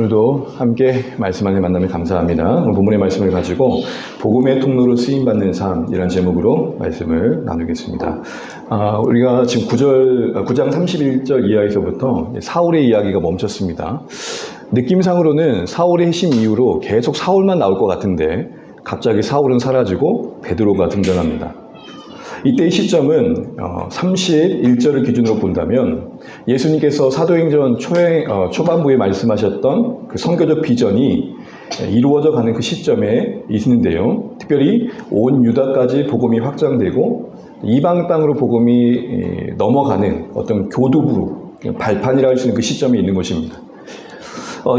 오늘도 함께 말씀 안에 만나면 감사합니다. 본문의 말씀을 가지고 복음의 통로로 쓰임받는 삶이라는 제목으로 말씀을 나누겠습니다. 우리가 지금 9장 31절 이하에서부터 사울의 이야기가 멈췄습니다. 느낌상으로는 사울의 회심 이후로 계속 사울만 나올 것 같은데 갑자기 사울은 사라지고 베드로가 등장합니다. 이때의 시점은 31절을 기준으로 본다면 예수님께서 사도행전 초반부에 말씀하셨던 그 선교적 비전이 이루어져 가는 그 시점에 있는데요. 특별히 온 유다까지 복음이 확장되고 이방 땅으로 복음이 넘어가는 어떤 교두부, 발판이라 할 수 있는 그 시점에 있는 것입니다.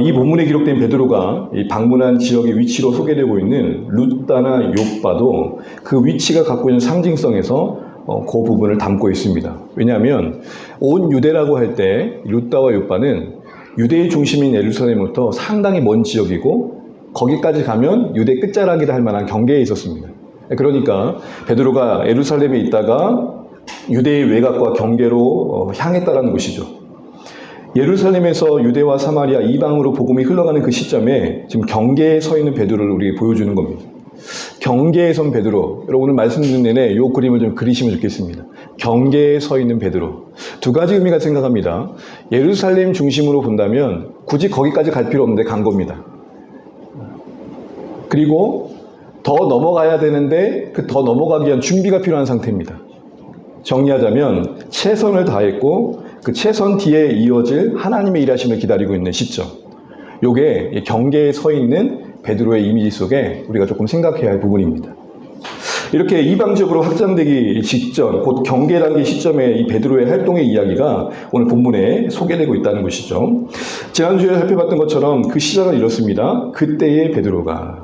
이 본문에 기록된 베드로가 방문한 지역의 위치로 소개되고 있는 룻다나 욥바도 그 위치가 갖고 있는 상징성에서 그 부분을 담고 있습니다. 왜냐하면 온 유대라고 할 때 룻다와 욥바는 유대의 중심인 예루살렘부터 상당히 먼 지역이고 거기까지 가면 유대 끝자락이라 할 만한 경계에 있었습니다. 그러니까 베드로가 예루살렘에 있다가 유대의 외곽과 경계로 향했다라는 것이죠. 예루살렘에서 유대와 사마리아 이방으로 복음이 흘러가는 그 시점에 지금 경계에 서 있는 베드로를 우리에게 보여주는 겁니다. 경계에 선 베드로, 여러분 오늘 말씀 듣는 내내 이 그림을 좀 그리시면 좋겠습니다. 경계에 서 있는 베드로. 두 가지 의미가 생각합니다. 예루살렘 중심으로 본다면 굳이 거기까지 갈 필요 없는데 간 겁니다. 그리고 더 넘어가야 되는데 그 더 넘어가기 위한 준비가 필요한 상태입니다. 정리하자면 최선을 다했고 그 최선 뒤에 이어질 하나님의 일하심을 기다리고 있는 시점. 요게 경계에 서 있는 베드로의 이미지 속에 우리가 조금 생각해야 할 부분입니다. 이렇게 이방적으로 확장되기 직전, 곧 경계 단계 시점에 이 베드로의 활동의 이야기가 오늘 본문에 소개되고 있다는 것이죠. 지난주에 살펴봤던 것처럼 그 시작은 이렇습니다. 그때의 베드로가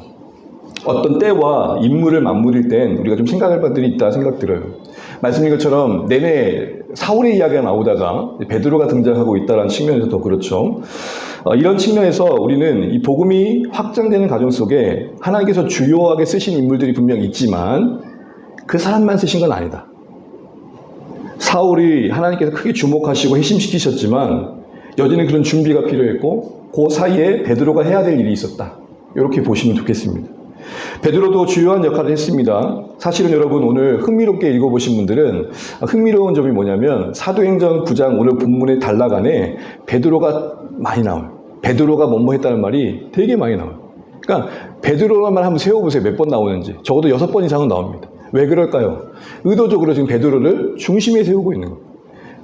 어떤 때와 인물을 맞물릴 땐 우리가 좀 생각할 바들이 있다 생각 들어요. 말씀인 것처럼 내내 사울의 이야기가 나오다가 베드로가 등장하고 있다는 측면에서 더 그렇죠. 이런 측면에서 우리는 이 복음이 확장되는 과정 속에 하나님께서 주요하게 쓰신 인물들이 분명 있지만 그 사람만 쓰신 건 아니다. 사울이 하나님께서 크게 주목하시고 회심시키셨지만 여전히 그런 준비가 필요했고 그 사이에 베드로가 해야 될 일이 있었다. 이렇게 보시면 좋겠습니다. 베드로도 주요한 역할을 했습니다. 사실은 여러분 오늘 흥미롭게 읽어보신 분들은 흥미로운 점이 뭐냐면 사도행전 9장 오늘 본문의 단락 안에 베드로가 많이 나와요. 베드로가 뭐뭐 했다는 말이 되게 많이 나와요. 그러니까 베드로란 말 한번 세워보세요. 몇 번 나오는지. 적어도 6번 이상은 나옵니다. 왜 그럴까요? 의도적으로 지금 베드로를 중심에 세우고 있는 거예요.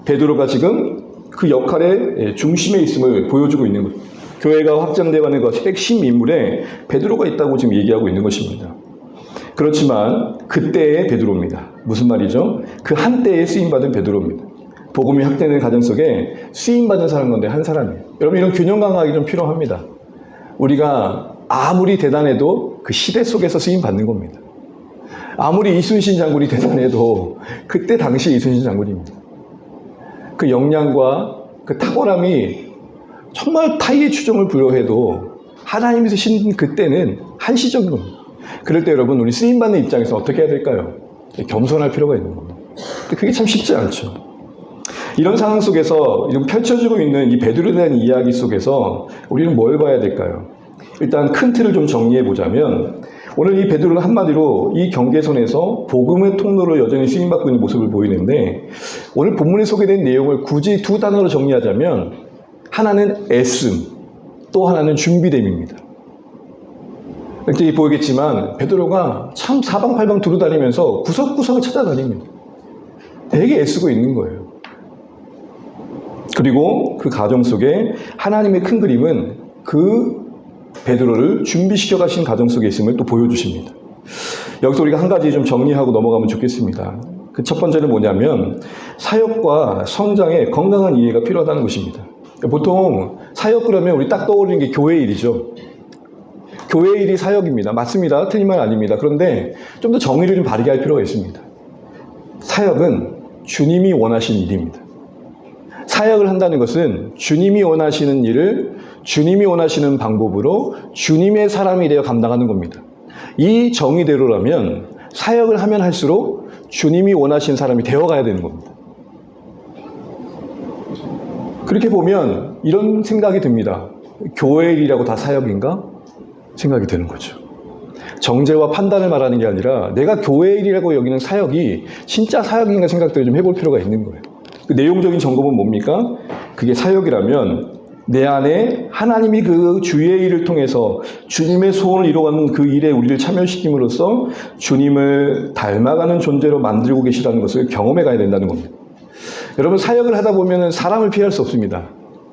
베드로가 지금 그 역할의 중심에 있음을 보여주고 있는 거예요. 교회가 확장되어가는 것의 핵심 인물에 베드로가 있다고 지금 얘기하고 있는 것입니다. 그렇지만 그때의 베드로입니다. 무슨 말이죠? 그 한때에 쓰임받은 베드로입니다. 복음이 확장되는 과정 속에 쓰임받은 사람 건데 한 사람이에요. 여러분 이런 균형 감각이 좀 필요합니다. 우리가 아무리 대단해도 그 시대 속에서 쓰임받는 겁니다. 아무리 이순신 장군이 대단해도 그때 당시 이순신 장군입니다. 그 역량과 그 탁월함이 정말 타의의 추종을 불허해도 하나님이 쓰신 그때는 한시적인 겁니다. 그럴 때 여러분 우리 쓰임받는 입장에서 어떻게 해야 될까요? 겸손할 필요가 있는 겁니다. 그게 참 쉽지 않죠. 이런 상황 속에서 지금 펼쳐지고 있는 이 베드로에 대한 이야기 속에서 우리는 뭘 봐야 될까요? 일단 큰 틀을 좀 정리해 보자면 오늘 이 베드로는 한마디로 이 경계선에서 복음의 통로로 여전히 쓰임받고 있는 모습을 보이는데 오늘 본문에 소개된 내용을 굳이 두 단어로 정리하자면 하나는 애씀, 또 하나는 준비됨입니다. 이렇게 보이겠지만 베드로가 참 사방팔방 두루다니면서 구석구석을 찾아다닙니다. 되게 애쓰고 있는 거예요. 그리고 그 과정 속에 하나님의 큰 그림은 그 베드로를 준비시켜 가신 과정 속에 있음을 또 보여주십니다. 여기서 우리가 한 가지 좀 정리하고 넘어가면 좋겠습니다. 그 첫 번째는 뭐냐면 사역과 성장에 건강한 이해가 필요하다는 것입니다. 보통 사역 그러면 우리 딱 떠오르는 게 교회 일이죠. 교회 일이 사역입니다. 맞습니다. 틀린 말 아닙니다. 그런데 좀 더 정의를 좀 바르게 할 필요가 있습니다. 사역은 주님이 원하시는 일입니다. 사역을 한다는 것은 주님이 원하시는 일을 주님이 원하시는 방법으로 주님의 사람이 되어 감당하는 겁니다. 이 정의대로라면 사역을 하면 할수록 주님이 원하시는 사람이 되어가야 되는 겁니다. 그렇게 보면 이런 생각이 듭니다. 교회의 일이라고 다 사역인가? 생각이 드는 거죠. 정죄와 판단을 말하는 게 아니라 내가 교회의 일이라고 여기는 사역이 진짜 사역인가 생각들을 좀 해볼 필요가 있는 거예요. 그 내용적인 점검은 뭡니까? 그게 사역이라면 내 안에 하나님이 그 주의 일을 통해서 주님의 소원을 이루어가는 그 일에 우리를 참여시킴으로써 주님을 닮아가는 존재로 만들고 계시다는 것을 경험해 가야 된다는 겁니다. 여러분, 사역을 하다 보면 사람을 피할 수 없습니다.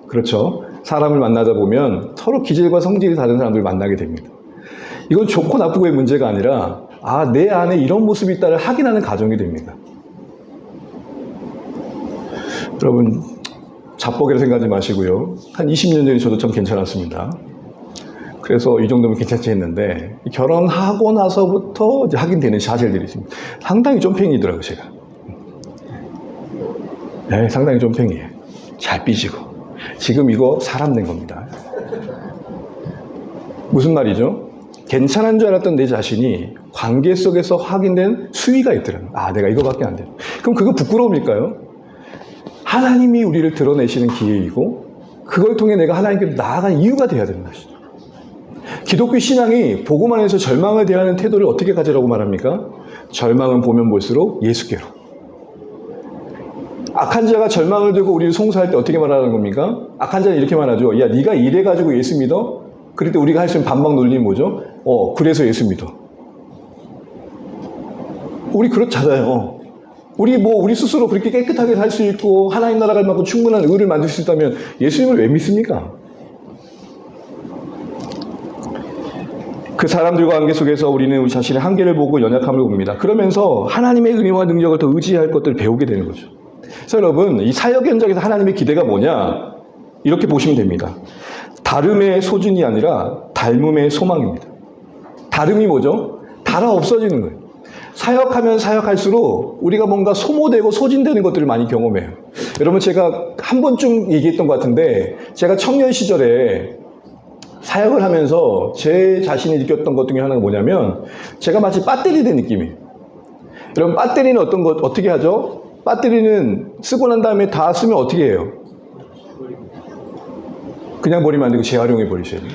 그렇죠? 사람을 만나다 보면 서로 기질과 성질이 다른 사람들을 만나게 됩니다. 이건 좋고 나쁘고의 문제가 아니라 내 안에 이런 모습이 있다를 확인하는 과정이 됩니다. 여러분, 자뻑이라 생각하지 마시고요. 한 20년 전에 저도 참 괜찮았습니다. 그래서 이 정도면 괜찮지 했는데 결혼하고 나서부터 이제 확인되는 사실들이 있습니다. 상당히 쫌팽이더라고요, 제가. 네, 상당히 쫌팽이에요. 잘 삐지고. 지금 이거 사람 된 겁니다. 무슨 말이죠? 괜찮은 줄 알았던 내 자신이 관계 속에서 확인된 수위가 있더라고요. 내가 이거밖에 안 돼. 그럼 그거 부끄러움일까요? 하나님이 우리를 드러내시는 기회이고 그걸 통해 내가 하나님께 나아간 이유가 돼야 되는 것이죠. 기독교 신앙이 복음 안에서 절망을 대하는 태도를 어떻게 가지라고 말합니까? 절망은 보면 볼수록 예수께로. 악한 자가 절망을 들고 우리를 송사할 때 어떻게 말하는 겁니까? 악한 자는 이렇게 말하죠. 야, 네가 이래가지고 예수 믿어? 그럴 때 우리가 할 수 있는 반박 논리는 뭐죠? 그래서 예수 믿어. 우리 그렇잖아요. 우리 스스로 그렇게 깨끗하게 살 수 있고 하나님 나라가 임하고 충분한 의를 만들 수 있다면 예수님을 왜 믿습니까? 그 사람들과 관계 속에서 우리는 우리 자신의 한계를 보고 연약함을 봅니다. 그러면서 하나님의 은혜와 능력을 더 의지할 것들을 배우게 되는 거죠. 그래서 여러분, 이 사역 현장에서 하나님의 기대가 뭐냐? 이렇게 보시면 됩니다. 다름의 소진이 아니라 닮음의 소망입니다. 다름이 뭐죠? 달아 없어지는 거예요. 사역하면 사역할수록 우리가 뭔가 소모되고 소진되는 것들을 많이 경험해요. 여러분, 제가 한 번쯤 얘기했던 것 같은데 제가 청년 시절에 사역을 하면서 제 자신이 느꼈던 것 중에 하나가 뭐냐면 제가 마치 배터리 된 느낌이에요. 여러분, 배터리는 어떻게 하죠? 배터리는 쓰고 난 다음에 다 쓰면 어떻게 해요? 그냥 버리면 안 되고 재활용해 버리셔야 돼요.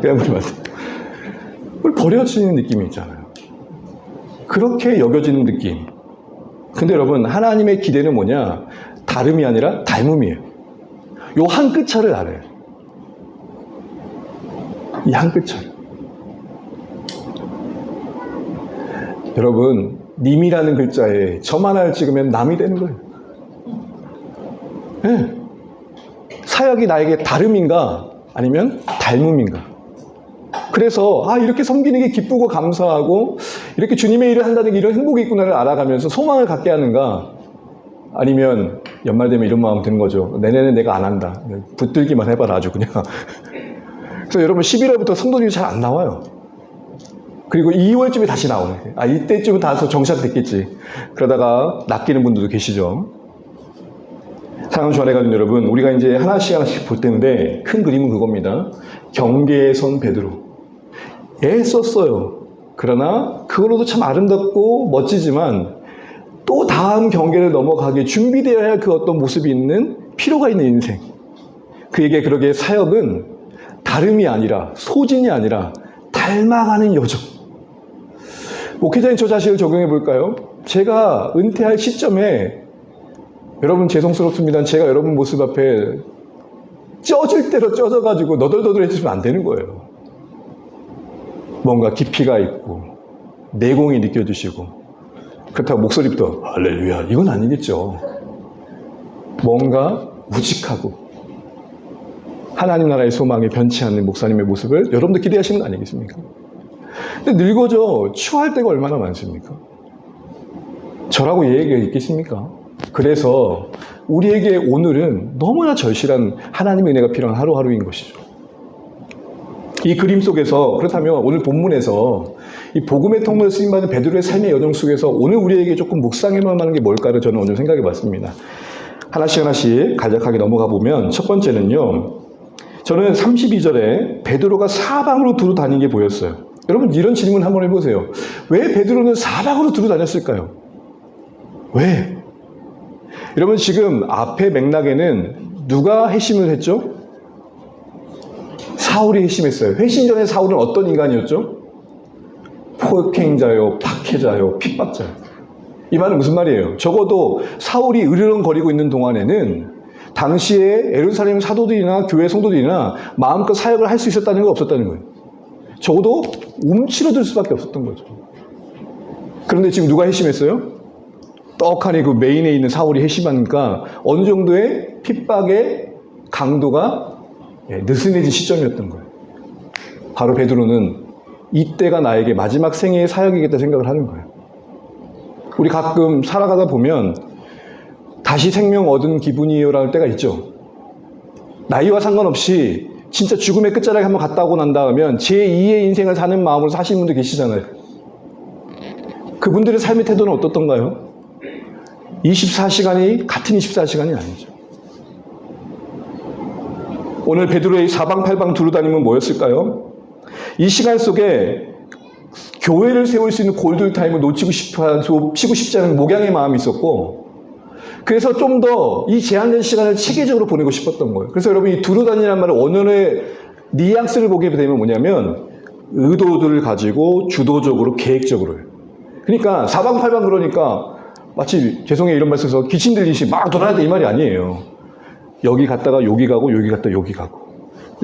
그냥 버리면 안 돼요. 버려지는 느낌이 있잖아요. 그렇게 여겨지는 느낌. 근데 여러분, 하나님의 기대는 뭐냐? 다름이 아니라 닮음이에요. 요 한 끗 차를 알아요. 이 한 끗 차를. 여러분, 님이라는 글자에 점 하나를 찍으면 남이 되는 거예요. 네. 사역이 나에게 다름인가? 아니면 닮음인가? 그래서 이렇게 섬기는 게 기쁘고 감사하고 이렇게 주님의 일을 한다는 게 이런 행복이 있구나를 알아가면서 소망을 갖게 하는가? 아니면 연말 되면 이런 마음 드는 거죠. 내년엔 내가 안 한다. 붙들기만 해봐라, 아주 그냥. 그래서 여러분, 11월부터 성도들이 잘 안 나와요. 그리고 2월쯤에 다시 나오네. 이때쯤은 다 정착됐겠지. 그러다가 낚이는 분들도 계시죠. 사랑하는 주안에 가는 여러분, 우리가 이제 하나씩 볼 텐데 큰 그림은 그겁니다. 경계에 선 베드로. 애썼어요. 그러나 그걸로도 참 아름답고 멋지지만 또 다음 경계를 넘어가기 준비되어야 할 그 어떤 모습이 있는 필요가 있는 인생. 그에게 그러기에 사역은 다름이 아니라 소진이 아니라 닮아가는 여정. 목회자인 저 자신을 적용해 볼까요? 제가 은퇴할 시점에 여러분 죄송스럽습니다. 제가 여러분 모습 앞에 쪄질 대로 쪄져가지고 너덜너덜해지면 안 되는 거예요. 뭔가 깊이가 있고 내공이 느껴지시고 그렇다고 목소리부터 할렐루야 이건 아니겠죠. 뭔가 우직하고 하나님 나라의 소망에 변치 않는 목사님의 모습을 여러분도 기대하시는 거 아니겠습니까? 근데 늙어져 추할 때가 얼마나 많습니까? 저라고 얘기가 있겠습니까? 그래서 우리에게 오늘은 너무나 절실한 하나님의 은혜가 필요한 하루하루인 것이죠. 이 그림 속에서 그렇다면 오늘 본문에서 이 복음의 통로에 쓰임받은 베드로의 삶의 여정 속에서 오늘 우리에게 조금 묵상해볼 만한 게 뭘까를 저는 오늘 생각해 봤습니다. 하나씩 간략하게 넘어가 보면 첫 번째는요. 저는 32절에 베드로가 사방으로 두루 다니는 게 보였어요. 여러분 이런 질문 한번 해보세요. 왜 베드로는 사방으로 두루 다녔을까요? 왜? 여러분 지금 앞의 맥락에는 누가 회심을 했죠? 사울이 회심했어요. 회심 전에 사울은 어떤 인간이었죠? 폭행자요, 박해자요, 핍박자요. 이 말은 무슨 말이에요? 적어도 사울이 으르렁거리고 있는 동안에는 당시에 예루살렘 사도들이나 교회 성도들이나 마음껏 사역을 할 수 있었다는 거 없었다는 거예요. 적어도 움츠러들 수밖에 없었던 거죠. 그런데 지금 누가 회심했어요? 떡하니 그 메인에 있는 사울이 회심하니까 어느 정도의 핍박의 강도가 느슨해진 시점이었던 거예요. 바로 베드로는 이때가 나에게 마지막 생애의 사역이겠다 생각을 하는 거예요. 우리 가끔 살아가다 보면 다시 생명 얻은 기분이요라는 때가 있죠. 나이와 상관없이 진짜 죽음의 끝자락에 한번 갔다 오고 난다 하면 제2의 인생을 사는 마음으로 사시는 분들 계시잖아요. 그분들의 삶의 태도는 어떻던가요? 24시간이 같은 24시간이 아니죠. 오늘 베드로의 사방팔방 두루다니면 뭐였을까요? 이 시간 속에 교회를 세울 수 있는 골든타임을 놓치고 싶지 않은 목양의 마음이 있었고, 그래서 좀 더 이 제한된 시간을 체계적으로 보내고 싶었던 거예요. 그래서 여러분 이 두루다니라는 말을 언어의 뉘앙스를 보게 되면 뭐냐면 의도들을 가지고 주도적으로 계획적으로 해요. 그러니까 사방팔방 그러니까 마치 죄송해요 이런 말씀에서 귀신 들리시 막 돌아야 돼 이 말이 아니에요. 여기 갔다가 여기 가고 여기 갔다가 여기 가고.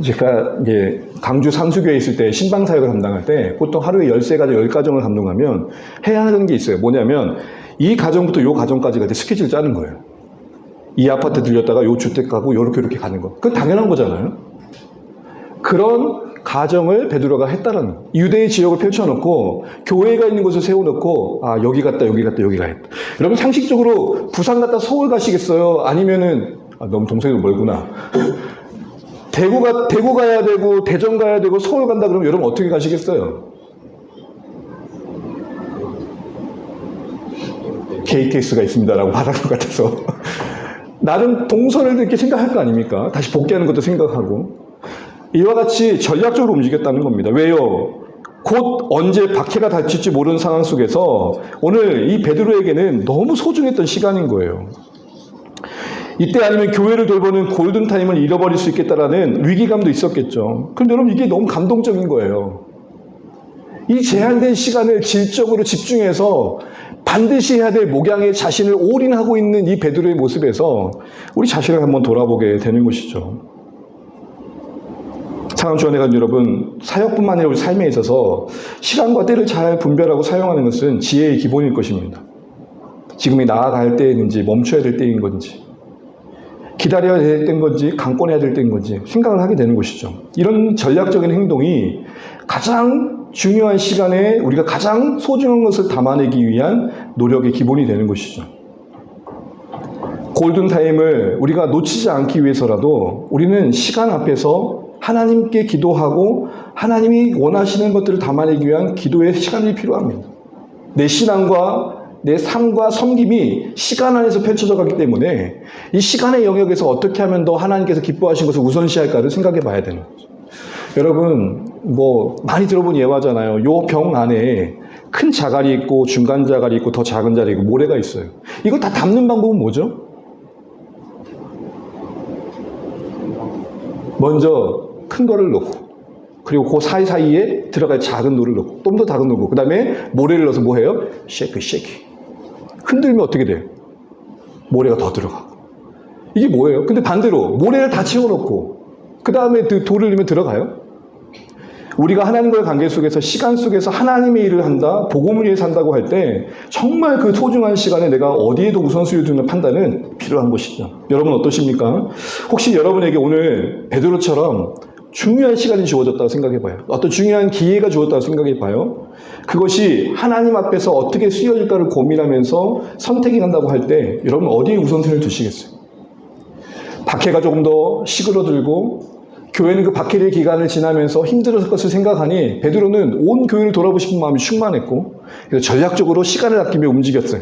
제가 이제 강주 삼수교에 있을 때 신방 사역을 담당할 때 보통 하루에 13가정, 10가정을 감동하면 해야 하는 게 있어요. 뭐냐면 이 가정부터 요 가정까지 갈 때 스케줄 짜는 거예요. 이 아파트 들렸다가 요 주택 가고 요렇게 가는 거. 그건 당연한 거잖아요. 그런 가정을 베드로가 했다는 거예요. 유대의 지역을 펼쳐놓고 교회가 있는 곳을 세워놓고 아 여기 갔다 여기 갔다 여기 가야겠다. 여러분 상식적으로 부산 갔다 서울 가시겠어요? 아니면은 너무 동생이 멀구나. 대구 가야 되고 대전 가야 되고 서울 간다 그러면 여러분 어떻게 가시겠어요? KTX가 있습니다라고 말하는 것 같아서 나름 동선을 이렇게 생각할 거 아닙니까? 다시 복귀하는 것도 생각하고 이와 같이 전략적으로 움직였다는 겁니다. 왜요? 곧 언제 박해가 닥칠지 모르는 상황 속에서 오늘 이 베드로에게는 너무 소중했던 시간인 거예요. 이때 아니면 교회를 돌보는 골든타임을 잃어버릴 수 있겠다라는 위기감도 있었겠죠. 그런데 여러분 이게 너무 감동적인 거예요. 이 제한된 시간을 질적으로 집중해서 반드시 해야 될 목양에 자신을 올인하고 있는 이 베드로의 모습에서 우리 자신을 한번 돌아보게 되는 것이죠. 사랑하는 주안에 여러분, 사역뿐만 아니라 우리 삶에 있어서 시간과 때를 잘 분별하고 사용하는 것은 지혜의 기본일 것입니다. 지금이 나아갈 때인지 멈춰야 될 때인 건지 기다려야 될 때인 건지 강권해야 될 때인 건지 생각을 하게 되는 것이죠. 이런 전략적인 행동이 가장 중요한 시간에 우리가 가장 소중한 것을 담아내기 위한 노력의 기본이 되는 것이죠. 골든타임을 우리가 놓치지 않기 위해서라도 우리는 시간 앞에서 하나님께 기도하고 하나님이 원하시는 것들을 담아내기 위한 기도의 시간이 필요합니다. 내 신앙과 내 삶과 섬김이 시간 안에서 펼쳐져 가기 때문에 이 시간의 영역에서 어떻게 하면 더 하나님께서 기뻐하신 것을 우선시할까를 생각해 봐야 되는 거죠. 여러분 많이 들어본 예화잖아요. 요 병 안에 큰 자갈이 있고 중간 자갈이 있고 더 작은 자갈이 있고 모래가 있어요. 이거 다 담는 방법은 뭐죠? 먼저 큰 거를 넣고 그리고 그 사이사이에 들어갈 작은 돌을 넣고 좀 더 작은 돌 넣고 그 다음에 모래를 넣어서 뭐 해요? 쉐이크 흔들면 어떻게 돼요? 모래가 더 들어가고 이게 뭐예요? 근데 반대로 모래를 다 채워놓고 그 다음에 그 돌을 넣으면 들어가요? 우리가 하나님과의 관계 속에서 시간 속에서 하나님의 일을 한다, 복음을 위해서 한다고 할 때 정말 그 소중한 시간에 내가 어디에 더 우선순위를 두는 판단은 필요한 것이죠. 여러분 어떠십니까? 혹시 여러분에게 오늘 베드로처럼 중요한 시간이 주어졌다고 생각해봐요. 어떤 중요한 기회가 주어졌다고 생각해봐요. 그것이 하나님 앞에서 어떻게 쓰여질까를 고민하면서 선택이 난다고 할 때 여러분 어디에 우선순위를 두시겠어요? 박해가 조금 더 시그러들고 교회는 그 박해의 기간을 지나면서 힘들었을 것을 생각하니 베드로는 온 교회를 돌아보고 싶은 마음이 충만했고 그래서 전략적으로 시간을 아끼며 움직였어요.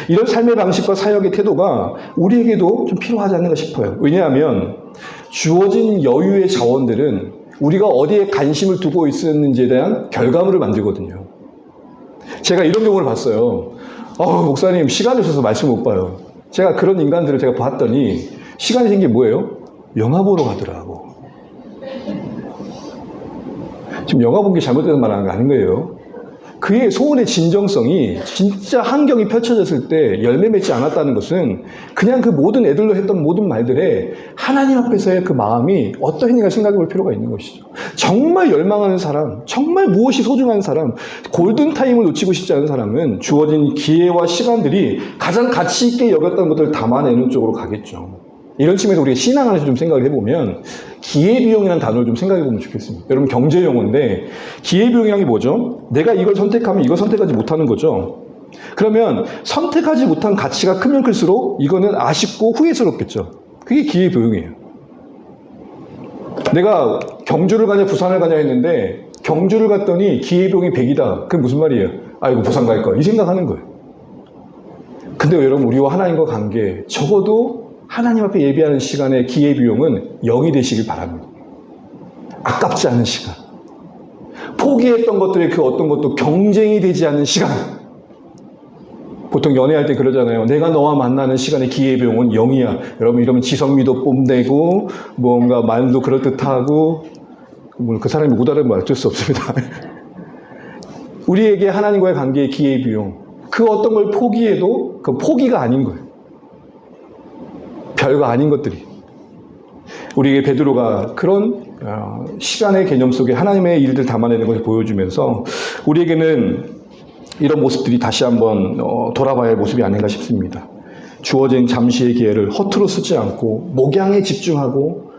이런 삶의 방식과 사역의 태도가 우리에게도 좀 필요하지 않는가 싶어요. 왜냐하면 주어진 여유의 자원들은 우리가 어디에 관심을 두고 있었는지에 대한 결과물을 만들거든요. 제가 이런 경우를 봤어요. 목사님 시간이 없어서 말씀 못 봐요. 제가 그런 인간들을 제가 봤더니 시간이 생긴 게 뭐예요? 영화 보러 가더라고. 지금 영화 본 게 잘못돼서 말하는 거 아닌 거예요. 그의 소원의 진정성이 진짜 환경이 펼쳐졌을 때 열매 맺지 않았다는 것은 그냥 그 모든 애들로 했던 모든 말들에 하나님 앞에서의 그 마음이 어떠했는가 생각해 볼 필요가 있는 것이죠. 정말 열망하는 사람, 정말 무엇이 소중한 사람, 골든타임을 놓치고 싶지 않은 사람은 주어진 기회와 시간들이 가장 가치 있게 여겼던 것들을 담아내는 쪽으로 가겠죠. 이런 측면에서 우리가 신앙 안에서 좀 생각을 해보면 기회비용이라는 단어를 좀 생각해 보면 좋겠습니다. 여러분 경제 용어인데 기회비용이라는 게 뭐죠? 내가 이걸 선택하면 이걸 선택하지 못하는 거죠. 그러면 선택하지 못한 가치가 크면 클수록 이거는 아쉽고 후회스럽겠죠. 그게 기회비용이에요. 내가 경주를 가냐 부산을 가냐 했는데 경주를 갔더니 기회비용이 100이다. 그게 무슨 말이에요? 아이고 부산 갈 거. 이 생각하는 거예요. 근데 여러분 우리와 하나님과 관계 적어도 하나님 앞에 예배하는 시간의 기회비용은 0이 되시길 바랍니다. 아깝지 않은 시간. 포기했던 것들의 그 어떤 것도 경쟁이 되지 않는 시간. 보통 연애할 때 그러잖아요. 내가 너와 만나는 시간의 기회비용은 0이야. 여러분 이러면 지성미도 뽐내고 뭔가 말도 그럴듯하고 그 사람이 못 알아보면 어쩔 수 없습니다. 우리에게 하나님과의 관계의 기회비용. 그 어떤 걸 포기해도 그 포기가 아닌 거예요. 별거 아닌 것들이. 우리에게 베드로가 그런 시간의 개념 속에 하나님의 일들을 담아내는 것을 보여주면서 우리에게는 이런 모습들이 다시 한번 돌아봐야 할 모습이 아닌가 싶습니다. 주어진 잠시의 기회를 허투루 쓰지 않고 목양에 집중하고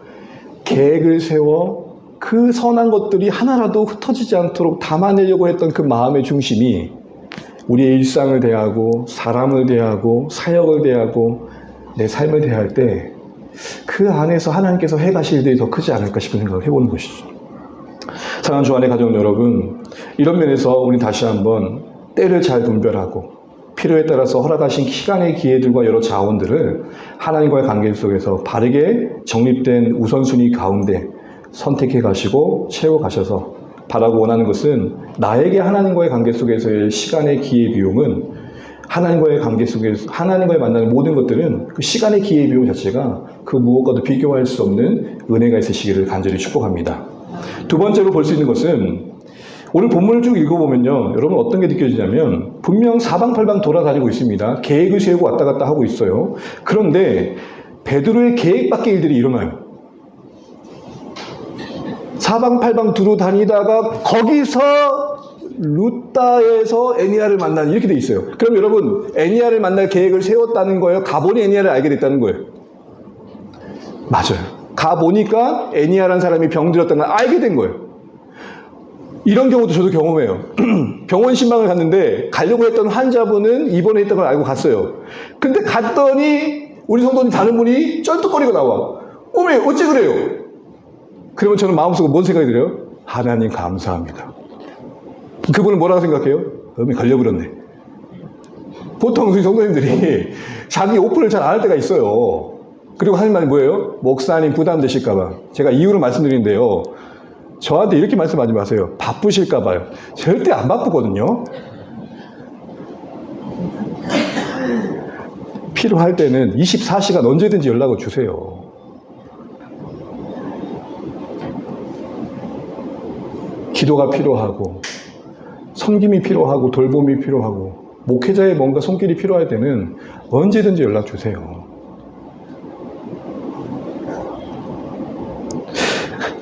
계획을 세워 그 선한 것들이 하나라도 흩어지지 않도록 담아내려고 했던 그 마음의 중심이 우리의 일상을 대하고 사람을 대하고 사역을 대하고 내 삶을 대할 때 그 안에서 하나님께서 해가실 일들이 더 크지 않을까 싶은 생각을 해보는 것이죠. 사랑하는 주안의 가족 여러분, 이런 면에서 우리 다시 한번 때를 잘 분별하고 필요에 따라서 허락하신 시간의 기회들과 여러 자원들을 하나님과의 관계 속에서 바르게 정립된 우선순위 가운데 선택해 가시고 채워 가셔서 바라고 원하는 것은 나에게 하나님과의 관계 속에서의 시간의 기회 비용은 하나님과의 관계 속에서 하나님과의 만나는 모든 것들은 그 시간의 기회 비용 자체가 그 무엇과도 비교할 수 없는 은혜가 있으시기를 간절히 축복합니다. 두 번째로 볼 수 있는 것은 오늘 본문을 쭉 읽어보면요. 여러분 어떤 게 느껴지냐면 분명 사방팔방 돌아다니고 있습니다. 계획을 세우고 왔다 갔다 하고 있어요. 그런데 베드로의 계획 밖의 일들이 일어나요. 사방팔방 두루 다니다가 거기서 루다에서 애니아를 만나는 이렇게 돼 있어요. 그럼 여러분 애니아를 만날 계획을 세웠다는 거예요? 가보니 애니아를 알게 됐다는 거예요? 맞아요. 가보니까 애니아라는 사람이 병들었다는 걸 알게 된 거예요. 이런 경우도 저도 경험해요. 병원 신방을 갔는데 가려고 했던 환자분은 입원해 있던 걸 알고 갔어요. 근데 갔더니 우리 성도님 다른 분이 쩔뚝거리고 나와. 어메 어째 그래요? 그러면 저는 마음속으로 뭔 생각이 들어요? 하나님 감사합니다. 그분은 뭐라고 생각해요? 어메 걸려버렸네. 보통 우리 성도님들이 자기 오픈을 잘 안 할 때가 있어요. 그리고 하는 말이 뭐예요? 목사님 부담되실까봐. 제가 이유를 말씀드리는데요. 저한테 이렇게 말씀하지 마세요. 바쁘실까봐요. 절대 안 바쁘거든요. 필요할 때는 24시간 언제든지 연락을 주세요. 기도가 필요하고 섬김이 필요하고 돌봄이 필요하고 목회자의 뭔가 손길이 필요할 때는 언제든지 연락 주세요.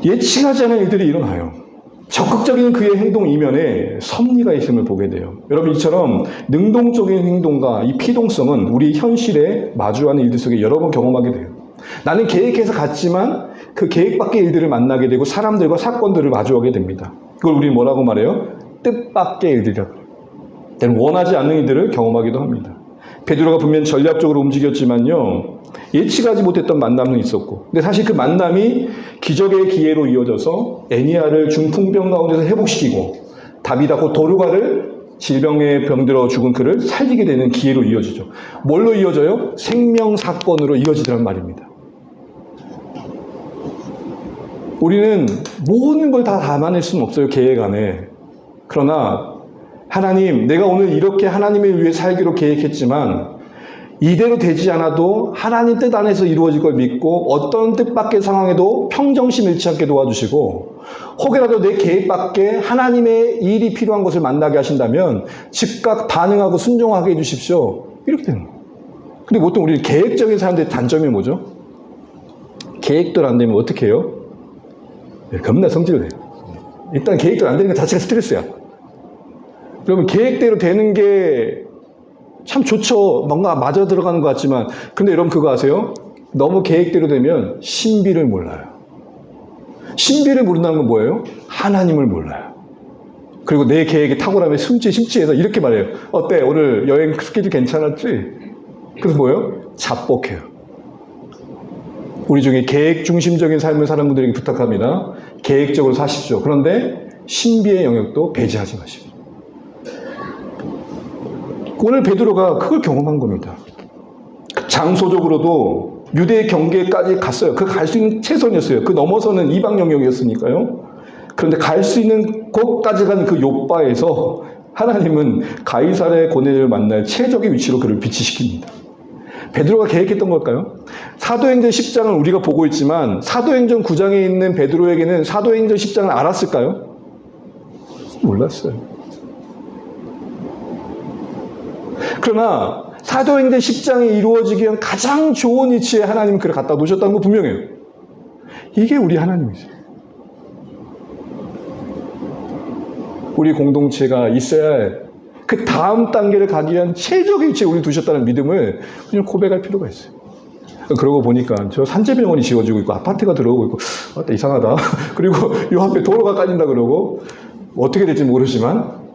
예측하지 않은 일들이 일어나요. 적극적인 그의 행동 이면에 섭리가 있음을 보게 돼요. 여러분 이처럼 능동적인 행동과 이 피동성은 우리 현실에 마주하는 일들 속에 여러 번 경험하게 돼요. 나는 계획해서 갔지만 그 계획 밖의 일들을 만나게 되고 사람들과 사건들을 마주하게 됩니다. 그걸 우리 뭐라고 말해요? 뜻밖의 일들이라고. 때는 원하지 않는 일들을 경험하기도 합니다. 베드로가 분명 전략적으로 움직였지만요. 예측하지 못했던 만남은 있었고 근데 사실 그 만남이 기적의 기회로 이어져서 애니아를 중풍병 가운데서 회복시키고 다비다 곧 도르가를 질병에 병들어 죽은 그를 살리게 되는 기회로 이어지죠. 뭘로 이어져요? 생명사건으로 이어지더란 말입니다. 우리는 모든 걸 다 담아낼 수는 없어요. 계획 안에. 그러나 하나님 내가 오늘 이렇게 하나님을 위해 살기로 계획했지만 이대로 되지 않아도 하나님 뜻 안에서 이루어질 걸 믿고 어떤 뜻 밖의 상황에도 평정심 잃지 않게 도와주시고 혹여라도 내 계획 밖에 하나님의 일이 필요한 것을 만나게 하신다면 즉각 반응하고 순종하게 해주십시오. 이렇게 되는 거예요. 근데 보통 우리 계획적인 사람들의 단점이 뭐죠? 계획대로 안 되면 어떻게 해요? 네, 겁나 성질을 내요. 일단 계획대로 안 되는 것 자체가 스트레스야. 그러면 계획대로 되는 게 참 좋죠. 뭔가 맞아 들어가는 것 같지만, 근데 여러분 그거 아세요? 너무 계획대로 되면 신비를 몰라요. 신비를 모른다는 건 뭐예요? 하나님을 몰라요. 그리고 내 계획에 탁월함에 심취해서 이렇게 말해요. 어때? 오늘 여행 스케줄 괜찮았지? 그래서 뭐예요? 자뻑해요. 우리 중에 계획 중심적인 삶을 사는 분들에게 부탁합니다. 계획적으로 사십시오. 그런데 신비의 영역도 배제하지 마십시오. 오늘 베드로가 그걸 경험한 겁니다. 장소적으로도 유대 경계까지 갔어요. 그 갈 수 있는 최선이었어요. 그 넘어서는 이방 영역이었으니까요. 그런데 갈 수 있는 곳까지 간 그 욥바에서 하나님은 가이사랴의 고넬을 만날 최적의 위치로 그를 비치시킵니다. 베드로가 계획했던 걸까요? 사도행전 10장을 우리가 보고 있지만 사도행전 9장에 있는 베드로에게는 사도행전 10장을 알았을까요? 몰랐어요. 그러나 사도행전 10장이 이루어지기 위한 가장 좋은 위치에 하나님은 그를 갖다 놓으셨다는 거 분명해요. 이게 우리 하나님이죠. 우리 공동체가 있어야 할 그 다음 단계를 가기 위한 최적의 위치에 우리 두셨다는 믿음을 그냥 고백할 필요가 있어요. 그러고 보니까 저 산재병원이 지어지고 있고 아파트가 들어오고 있고 이상하다. 그리고 요 앞에 도로가 까진다 그러고 어떻게 될지 모르지만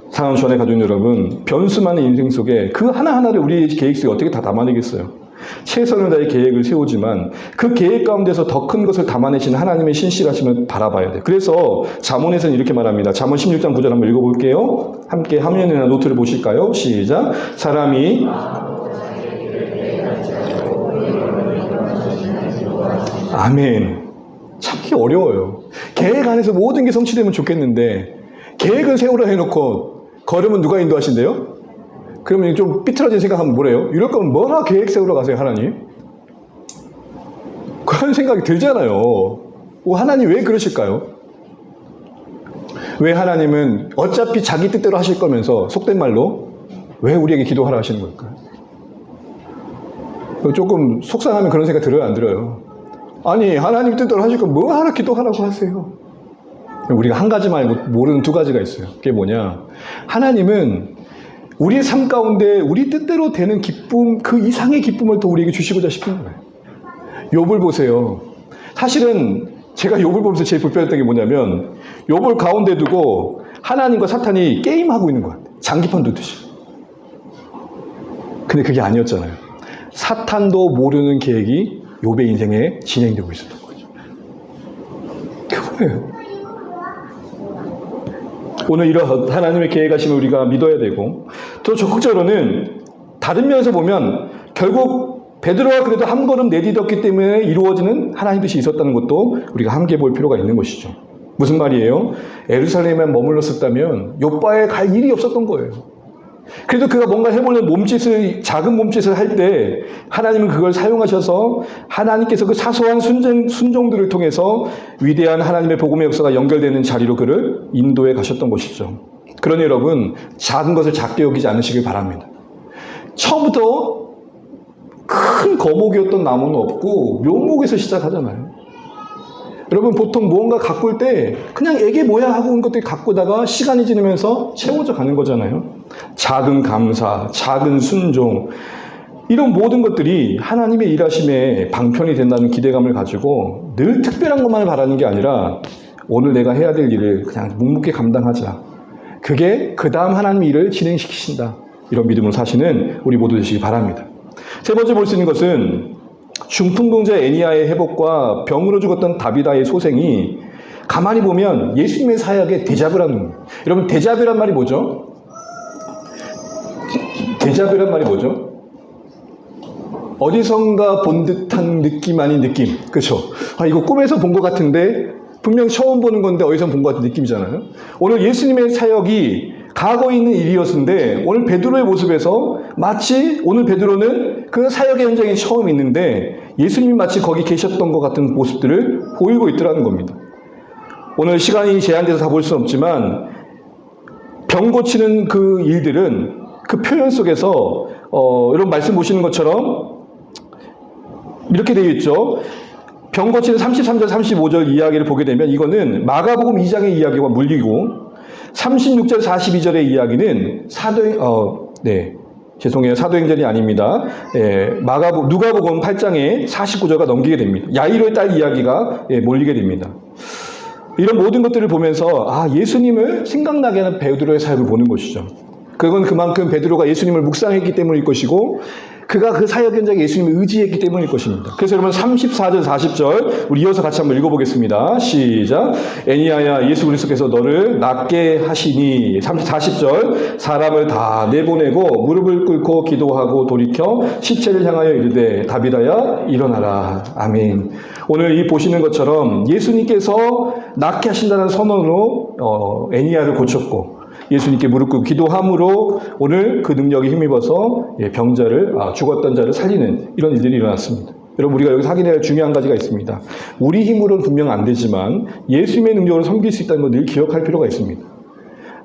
사랑하는 전에 가족 여러분, 변수 많은 인생 속에 그 하나하나를 우리의 계획 속에 어떻게 다 담아내겠어요? 최선을 다해 계획을 세우지만 그 계획 가운데서 더 큰 것을 담아내시는 하나님의 신실하심을 바라봐야 돼요. 그래서 잠언에서는 이렇게 말합니다. 잠언 16장 9절 한번 읽어볼게요. 함께 화면이나 노트를 보실까요? 시작. 사람이 아멘. 참기 어려워요. 계획 안에서 모든 게 성취되면 좋겠는데 계획을 세우라 해놓고 걸으면 누가 인도하신대요? 그러면 좀 삐뚤어진 생각하면 뭐래요? 이럴 거면 뭐라 계획 세우러 가세요, 하나님? 그런 생각이 들잖아요. 하나님 왜 그러실까요? 왜 하나님은 어차피 자기 뜻대로 하실 거면서 속된 말로 왜 우리에게 기도하라 하시는 걸까요? 조금 속상하면 그런 생각 들어요, 안 들어요? 아니, 하나님 뜻대로 하실 거면 뭐 하라 기도하라고 하세요? 우리가 한 가지 말고 모르는 두 가지가 있어요. 그게 뭐냐? 하나님은 우리의 삶 가운데 우리 뜻대로 되는 기쁨, 그 이상의 기쁨을 또 우리에게 주시고자 싶은 거예요. 욥을 보세요. 사실은 제가 욥을 보면서 제일 불편했던 게 뭐냐면 욥을 가운데 두고 하나님과 사탄이 게임하고 있는 것 같아요. 장기판 두듯이. 근데 그게 아니었잖아요. 사탄도 모르는 계획이 욥의 인생에 진행되고 있었던 거죠. 그거예요. 오늘 이런 하나님의 계획하심을 우리가 믿어야 되고, 또 적극적으로는 다른 면에서 보면 결국 베드로가 그래도 한 걸음 내딛었기 때문에 이루어지는 하나님 뜻이 있었다는 것도 우리가 함께 볼 필요가 있는 것이죠. 무슨 말이에요? 예루살렘에만 머물렀었다면 욥바에 갈 일이 없었던 거예요. 그래도 그가 뭔가 해보려는 작은 몸짓을 할 때 하나님은 그걸 사용하셔서 하나님께서 그 사소한 순종들을 통해서 위대한 하나님의 복음의 역사가 연결되는 자리로 그를 인도해 가셨던 것이죠. 그러니 여러분, 작은 것을 작게 여기지 않으시길 바랍니다. 처음부터 큰 거목이었던 나무는 없고 묘목에서 시작하잖아요. 여러분, 보통 무언가 가꿀 때 그냥 이게 뭐야 하고 온 것들이 가꾸다가 시간이 지나면서 채워져 가는 거잖아요. 작은 감사, 작은 순종, 이런 모든 것들이 하나님의 일하심에 방편이 된다는 기대감을 가지고 늘 특별한 것만을 바라는 게 아니라 오늘 내가 해야 될 일을 그냥 묵묵히 감당하자. 그게 그 다음 하나님의 일을 진행시키신다. 이런 믿음으로 사시는 우리 모두 되시기 바랍니다. 세 번째 볼 수 있는 것은 중풍병자 애니아의 회복과 병으로 죽었던 다비다의 소생이 가만히 보면 예수님의 사역에 데자뷰라는 거예요. 여러분, 데자뷰란 말이 뭐죠? 데자뷰란 말이 뭐죠? 어디선가 본 듯한 느낌 아닌 느낌. 그렇죠? 이거 꿈에서 본 것 같은데 분명 처음 보는 건데 어디서 본 것 같은 느낌이잖아요. 오늘 예수님의 사역이 과거에 있는 일이었는데 오늘 베드로의 모습에서 마치 오늘 베드로는 그 사역의 현장에 처음 있는데 예수님이 마치 거기 계셨던 것 같은 모습들을 보이고 있더라는 겁니다. 오늘 시간이 제한돼서 다 볼 수는 없지만 병 고치는 그 일들은 그 표현 속에서 이런 말씀 보시는 것처럼 이렇게 되어 있죠. 병 고치는 33절 35절 이야기를 보게 되면 이거는 마가복음 2장의 이야기와 물리고 36절 42절의 이야기는 사도행전이 아닙니다. 누가복음 8장의 49절과 넘기게 됩니다. 야이로의 딸 이야기가 몰리게 됩니다. 이런 모든 것들을 보면서 예수님을 생각나게 하는 베드로의 사역을 보는 것이죠. 그건 그만큼 베드로가 예수님을 묵상했기 때문일 것이고 그가 그 사역 현장에 예수님을 의지했기 때문일 것입니다. 그래서 여러분 34절 40절 우리 이어서 같이 한번 읽어보겠습니다. 시작. 애니야야 예수 그리스도께서 너를 낫게 하시니 40절 사람을 다 내보내고 무릎을 꿇고 기도하고 돌이켜 시체를 향하여 이르되 다비다야 일어나라. 아멘. 오늘 이 보시는 것처럼 예수님께서 낫게 하신다는 선언으로 애니야를 고쳤고 예수님께 무릎 꿇고 기도함으로 오늘 그 능력에 힘입어서 병자를 죽었던 자를 살리는 이런 일들이 일어났습니다. 여러분 우리가 여기서 확인해야 할 중요한 가지가 있습니다. 우리 힘으로는 분명 안 되지만 예수님의 능력으로 섬길 수 있다는 걸 늘 기억할 필요가 있습니다.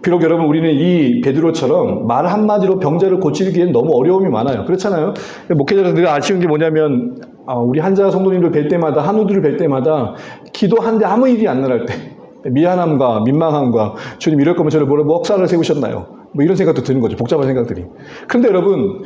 비록 여러분 우리는 이 베드로처럼 말 한마디로 병자를 고치기에는 너무 어려움이 많아요. 그렇잖아요. 목회자들 늘 아쉬운 게 뭐냐면 우리 한자 성도님들 뵐 때마다 한우들을 뵐 때마다 기도하는데 아무 일이 안 일어날 때 미안함과 민망함과 주님 이럴 거면 저를 목사를 세우셨나요? 이런 생각도 드는 거죠. 복잡한 생각들이. 그런데 여러분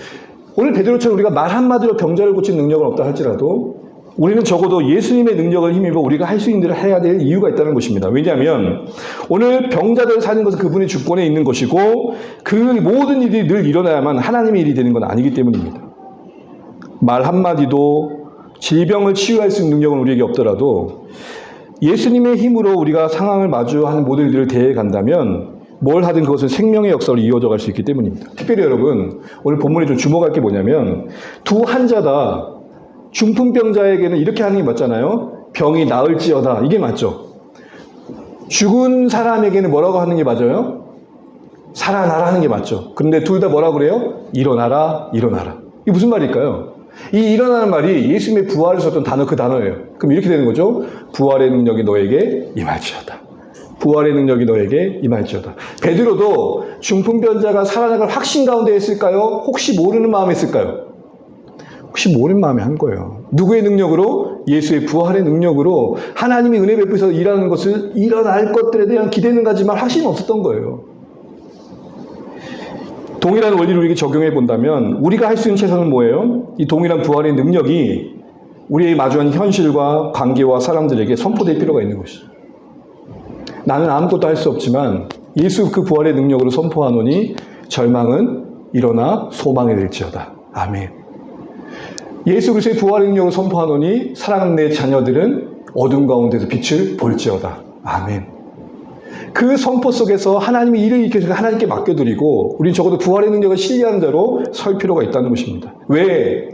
오늘 베드로처럼 우리가 말 한마디로 병자를 고치는 능력은 없다 할지라도 우리는 적어도 예수님의 능력을 힘입어 우리가 할 수 있는 일을 해야 될 이유가 있다는 것입니다. 왜냐하면 오늘 병자들을 사는 것은 그분의 주권에 있는 것이고 그 모든 일이 늘 일어나야만 하나님의 일이 되는 건 아니기 때문입니다. 말 한마디도 질병을 치유할 수 있는 능력은 우리에게 없더라도 예수님의 힘으로 우리가 상황을 마주하는 모든 일들을 대해 간다면 뭘 하든 그것은 생명의 역사로 이어져 갈 수 있기 때문입니다. 특별히 여러분 오늘 본문에 좀 주목할 게 뭐냐면 두 환자다 중풍병자에게는 이렇게 하는 게 맞잖아요. 병이 나을지어다 이게 맞죠. 죽은 사람에게는 뭐라고 하는 게 맞아요? 살아나라 하는 게 맞죠. 그런데 둘 다 뭐라고 그래요? 일어나라 일어나라. 이게 무슨 말일까요? 이 일어나는 말이 예수님의 부활을 썼던 단어 그 단어예요. 그럼 이렇게 되는 거죠. 부활의 능력이 너에게 임할지어다. 부활의 능력이 너에게 임할지어다. 베드로도 중풍병자가 살아나갈 확신 가운데 있을까요? 혹시 모르는 마음에 있을까요? 혹시 모르는 마음에 한 거예요. 누구의 능력으로? 예수의 부활의 능력으로 하나님이 은혜 베푸셔서 일하는 것을 일어날 것들에 대한 기대는 가지만 확신이 없었던 거예요. 동일한 원리를 우리에게 적용해 본다면 우리가 할 수 있는 최선은 뭐예요? 이 동일한 부활의 능력이 우리의 마주한 현실과 관계와 사람들에게 선포될 필요가 있는 것이죠. 나는 아무것도 할 수 없지만 예수 그 부활의 능력으로 선포하노니 절망은 일어나 소망이 될지어다. 아멘. 예수 그리스도의 부활의 능력을 선포하노니 사랑하는 내 자녀들은 어둠 가운데서 빛을 볼지어다. 아멘. 그 선포 속에서 하나님이 일을 일으켜서 하나님께 맡겨드리고 우리는 적어도 부활의 능력을 신뢰하는 자로 설 필요가 있다는 것입니다. 왜?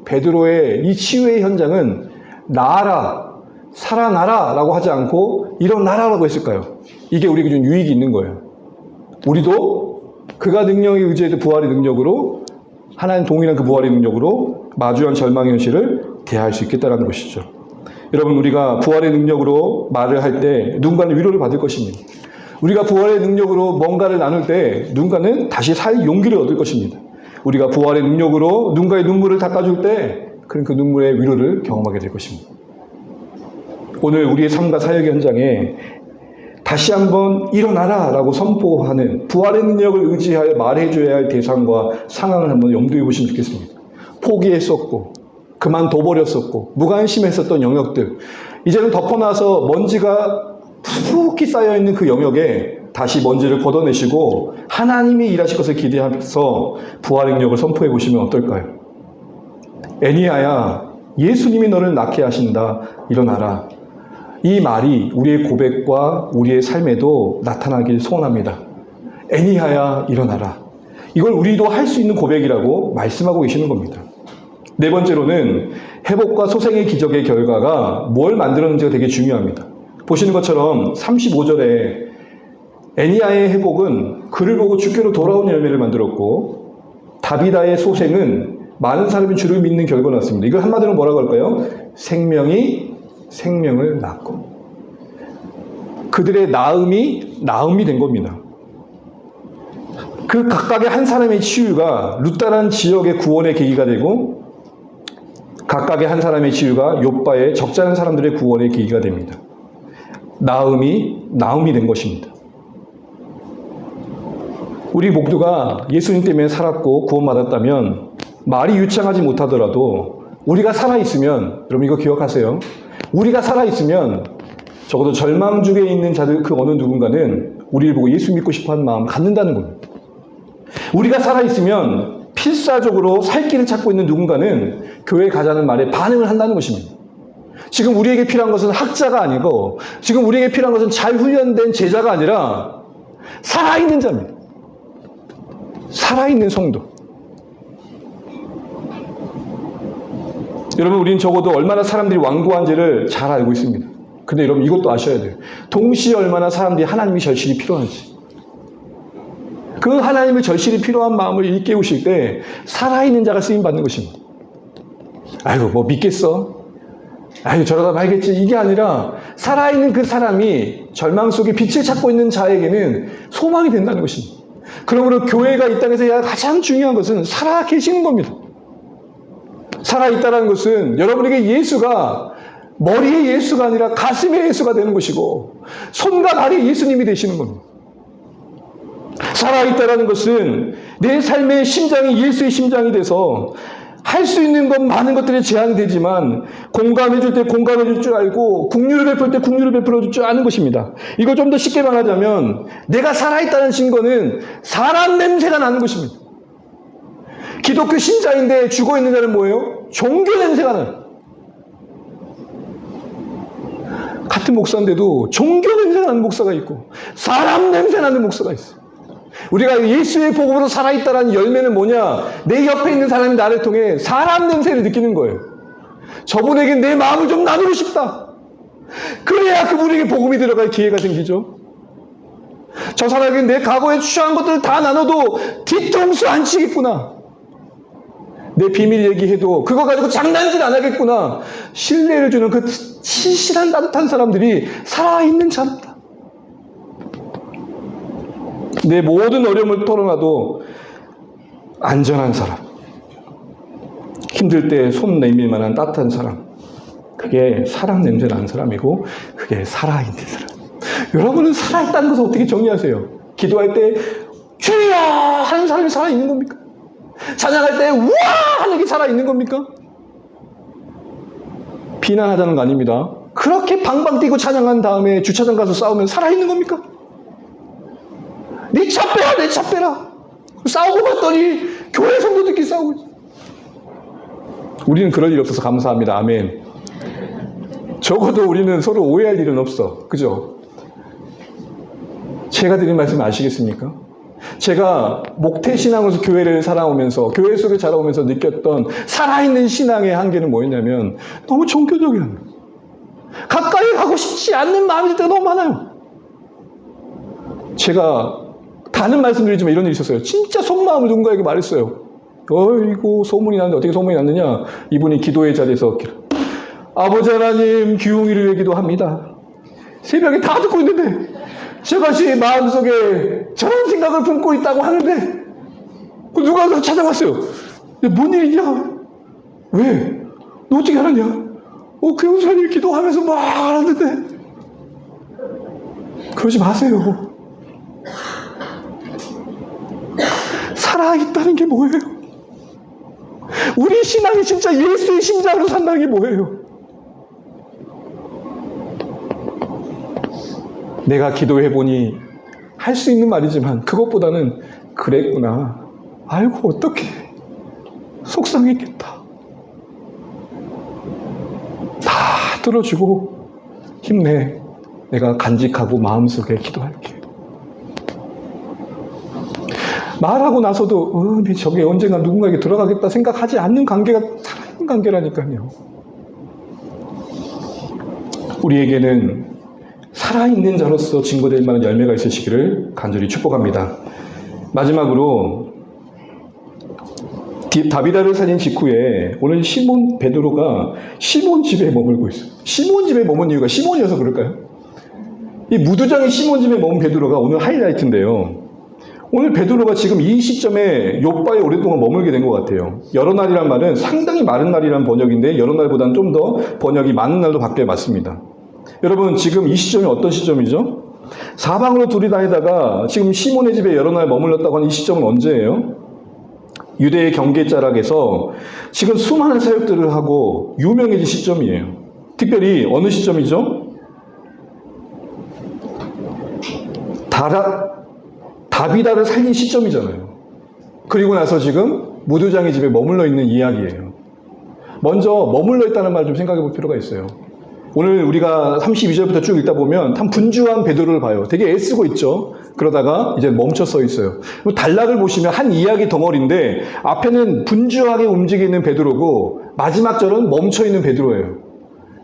베드로의 이 치유의 현장은 나아라, 살아나라 라고 하지 않고 일어나라 라고 했을까요? 이게 우리에게 좀 유익이 있는 거예요. 우리도 그가 능력에 의지해서 부활의 능력으로 하나님 동일한 그 부활의 능력으로 마주한 절망의 현실을 대할 수 있겠다는 것이죠. 여러분 우리가 부활의 능력으로 말을 할 때 누군가는 위로를 받을 것입니다. 우리가 부활의 능력으로 뭔가를 나눌 때 누군가는 다시 살 용기를 얻을 것입니다. 우리가 부활의 능력으로 누군가의 눈물을 닦아줄 때 그런 그 눈물의 위로를 경험하게 될 것입니다. 오늘 우리의 삶과 사역 현장에 다시 한번 일어나라 라고 선포하는 부활의 능력을 의지하여 말해줘야 할 대상과 상황을 한번 염두에 보시면 좋겠습니다. 포기했었고 그만둬버렸었고 무관심했었던 영역들 이제는 덮어놔서 먼지가 푹이 쌓여있는 그 영역에 다시 먼지를 걷어내시고 하나님이 일하실 것을 기대하면서 부활의 능력을 선포해 보시면 어떨까요? 애니야야 예수님이 너를 낫게 하신다 일어나라. 이 말이 우리의 고백과 우리의 삶에도 나타나길 소원합니다. 애니야야 일어나라. 이걸 우리도 할 수 있는 고백이라고 말씀하고 계시는 겁니다. 네 번째로는 회복과 소생의 기적의 결과가 뭘 만들었는지가 되게 중요합니다. 보시는 것처럼 35절에 애니야의 회복은 그를 보고 주께로 돌아온 열매를 만들었고 다비다의 소생은 많은 사람이 주를 믿는 결과가 났습니다. 이걸 한마디로 뭐라고 할까요? 생명이 생명을 낳고. 그들의 나음이 된 겁니다. 그 각각의 한 사람의 치유가 루따란 지역의 구원의 계기가 되고, 각각의 한 사람의 치유가 욥바의 적지 않은 사람들의 구원의 계기가 됩니다. 나음이 된 것입니다. 우리 모두가 예수님 때문에 살았고 구원받았다면 말이 유창하지 못하더라도 우리가 살아있으면, 여러분 이거 기억하세요. 우리가 살아있으면 적어도 절망 중에 있는 자들 그 어느 누군가는 우리를 보고 예수 믿고 싶어하는 마음을 갖는다는 겁니다. 우리가 살아있으면 필사적으로 살 길을 찾고 있는 누군가는 교회에 가자는 말에 반응을 한다는 것입니다. 지금 우리에게 필요한 것은 학자가 아니고, 지금 우리에게 필요한 것은 잘 훈련된 제자가 아니라 살아있는 자입니다. 살아있는 성도. 여러분, 우리는 적어도 얼마나 사람들이 완고한지를 잘 알고 있습니다. 근데 여러분 이것도 아셔야 돼요. 동시에 얼마나 사람들이 하나님의 절실히 필요한지. 그 하나님의 절실히 필요한 마음을 일깨우실 때 살아있는 자가 쓰임받는 것입니다. 아이고 뭐 믿겠어? 아이고 저러다 말겠지. 이게 아니라 살아있는 그 사람이 절망 속에 빛을 찾고 있는 자에게는 소망이 된다는 것입니다. 그러므로 교회가 이 땅에서 가장 중요한 것은 살아 계시는 겁니다. 살아있다는 것은 여러분에게 예수가 머리의 예수가 아니라 가슴의 예수가 되는 것이고, 손과 발의 예수님이 되시는 겁니다. 살아있다는 것은 내 삶의 심장이 예수의 심장이 돼서 할 수 있는 건 많은 것들에 제한이 되지만 공감해 줄 때 공감해 줄 줄 알고 긍휼을 베풀 때 긍휼을 베풀어 줄 줄 아는 것입니다. 이걸 좀 더 쉽게 말하자면 내가 살아있다는 증거는 사람 냄새가 나는 것입니다. 기독교 신자인데 죽어있는 자는 뭐예요? 종교 냄새가 나요. 같은 목사인데도 종교 냄새 나는 목사가 있고 사람 냄새 나는 목사가 있어요. 우리가 예수의 복음으로 살아있다는 열매는 뭐냐? 내 옆에 있는 사람이 나를 통해 사람 냄새를 느끼는 거예요. 저분에게 내 마음을 좀 나누고 싶다. 그래야 그분에게 복음이 들어갈 기회가 생기죠. 저 사람에게 내 과거에 취한 것들을 다 나눠도 뒤통수 안 치겠구나. 내 비밀 얘기해도 그거 가지고 장난질 안 하겠구나. 신뢰를 주는 그 신실한 따뜻한 사람들이 살아있는 자입니다. 내 모든 어려움을 털어놔도 안전한 사람, 힘들 때 손 내밀 만한 따뜻한 사람, 그게 사람 냄새 나는 사람이고 그게 살아있는 사람. 여러분은 살아있다는 것을 어떻게 정의하세요? 기도할 때 주여 하는 사람이 살아있는 겁니까? 찬양할 때 우와 하는 게 살아있는 겁니까? 비난하자는 거 아닙니다. 그렇게 방방 뛰고 찬양한 다음에 주차장 가서 싸우면 살아있는 겁니까? 내 차 빼라, 내 차 빼라. 싸우고 봤더니 교회 성도들끼리 싸우고 있어. 우리는 그럴 일 없어서 감사합니다. 아멘. 적어도 우리는 서로 오해할 일은 없어. 그죠? 제가 드린 말씀 아시겠습니까? 제가 목태신앙으로서 교회를 살아오면서, 교회 속에 자라오면서 느꼈던 살아있는 신앙의 한계는 뭐였냐면 너무 종교적이야. 가까이 가고 싶지 않는 마음이 들 때가 너무 많아요. 제가 다른 말씀드리지만 이런 일이 있었어요. 진짜 속마음을 누군가에게 말했어요. 어이구 소문이 났는데 어떻게 소문이 났느냐. 이분이 기도의 자리에서 아버지 하나님 귀웅이를 위해 기도합니다. 새벽에 다 듣고 있는데 제것이 마음속에 저런 생각을 품고 있다고 하는데 누가 나 찾아왔어요. 뭔 일이냐? 왜? 너 어떻게 알았냐? 그 목사님 기도하면서 막 하는데 그러지 마세요. 살아있다는 게 뭐예요? 우리 신앙이 진짜 예수의 심장으로 산다는 게 뭐예요? 내가 기도해보니 할 수 있는 말이지만 그것보다는 그랬구나. 아이고 어떡해. 속상했겠다. 다 들어주고 힘내. 내가 간직하고 마음속에 기도할게. 말하고 나서도 저게 언젠가 누군가에게 들어가겠다 생각하지 않는 관계가 살아있는 관계라니까요. 우리에게는 살아있는 자로서 증거될 만한 열매가 있으시기를 간절히 축복합니다. 마지막으로 다비다를 살린 직후에 오늘 시몬 베드로가 시몬 집에 머물고 있어요. 시몬 집에 머문 이유가 시몬이어서 그럴까요? 이 무두장이 시몬 집에 머문 베드로가 오늘 하이라이트인데요. 오늘 베드로가 지금 이 시점에 욥바에 오랫동안 머물게 된 것 같아요. 여러 날이란 말은 상당히 많은 날이란 번역인데 여러 날보다는 좀 더 번역이 많은 날로 바뀌어 맞습니다. 여러분 지금 이 시점이 어떤 시점이죠? 사방으로 둘이 다니다가 지금 시몬의 집에 여러 날 머물렀다고 하는 이 시점은 언제예요? 유대의 경계 자락에서 지금 수많은 사역들을 하고 유명해진 시점이에요. 특별히 어느 시점이죠? 다비다를 살린 시점이잖아요. 그리고 나서 지금 무두장의 집에 머물러 있는 이야기예요. 먼저 머물러 있다는 말 좀 생각해 볼 필요가 있어요. 오늘 우리가 32절부터 쭉 읽다 보면 참 분주한 베드로를 봐요. 되게 애쓰고 있죠. 그러다가 이제 멈춰 서 있어요. 단락을 보시면 한 이야기 덩어리인데 앞에는 분주하게 움직이는 베드로고 마지막 절은 멈춰 있는 베드로예요.